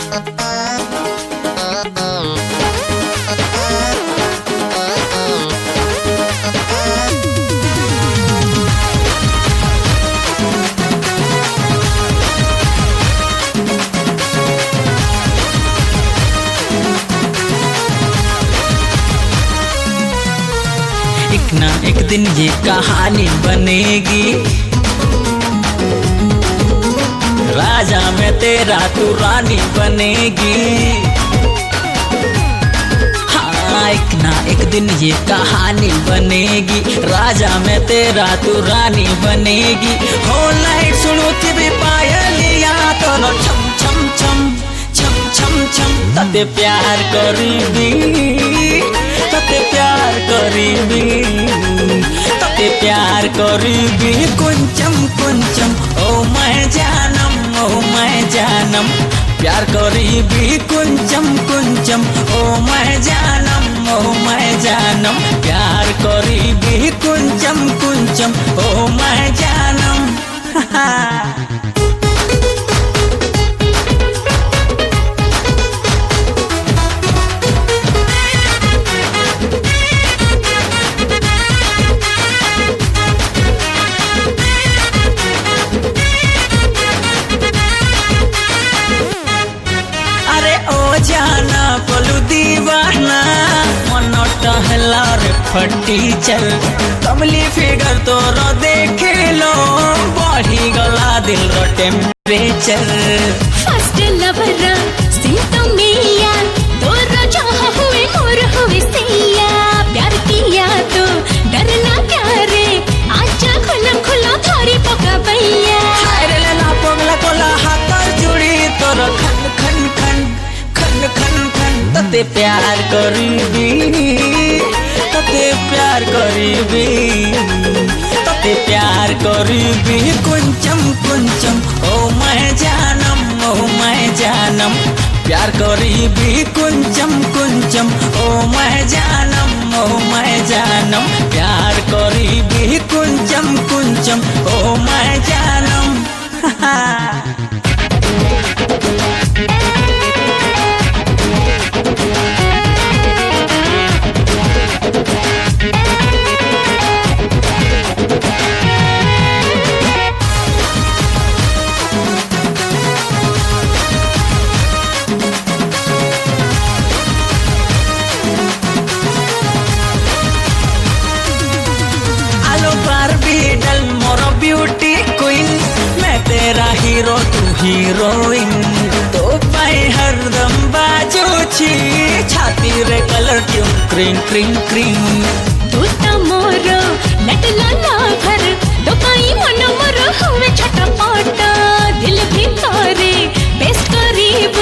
एक ना एक दिन ये कहानी बनेगी, राजा में तेरा तू रानी बनेगी। हाँ, एक ना एक दिन ये कहानी बनेगी, राजा में तेरा तू रानी बनेगी। हो लाइट सुनो भी पायलिया तो छम छम छम छम छम छम तते प्यार करीबी, तते प्यार करीबी, तते प्यार करीबी। कुंचम कुंचम ओ मैं जानम, ओ मैं जानम प्यार करीबी। कुंचम कुंचम ओ मैं जानम, ओ मैं जानम प्यार करीबी। कुंचम कुंचम ओ मैं जानम। जाना बोलू दीवाना मन टहला रे फटी चल, कमली फिगर तोर देखे लो बढ़ी गला दिल रो टेम्परेचर। फर्स्ट लवर सीता मिया तोर चाह हुए मोर हुए सैया, प्यार किया तो डरना क्या रे, आजा खुला खुला थारी पका भैया। हाय रे ला पगला कोला हाथ जुड़ी तोर खन खन खन खन खन खन तते प्यार करीबी, तते प्यार करीबी, तते प्यार करीबी। कुंचम कुंचम ओ मैं जानम, ओ मैं जानम प्यार करीबी। कुंचम कुंचम ओ मैं जानम, ओ मैं जानम प्यार करीबी। कुंचम कुंचम ओ मैं जानम। ब्यूटी क्वीन मैं तेरा हीरो तू हीरोइन, तो पाए हरदम बाजू छी छाती रे कलर क्यों क्रीम क्रीम क्रीम। तू तो मोरो लटला लाभर तो पाई मन मोर हुए छटपट, दिल भी करे बेस्ट करीब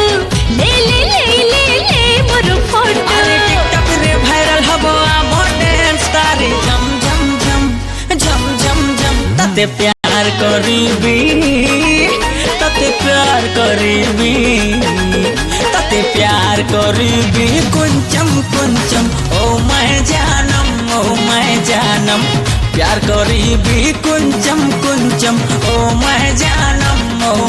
ले ले ले ले ले मोर फोटो। अरे टिकटॉक रे वायरल हबो मॉडर्न स्टार झम झम झम झम झम झम तते प्यार करीबी, तते प्यार करीबी, तते प्यार करीबी। कुंचम कुंचम ओ मैं जानम, ओ मैं जानम प्यार करीबी। कुंचम कुंचम ओ मैं जानम, ओ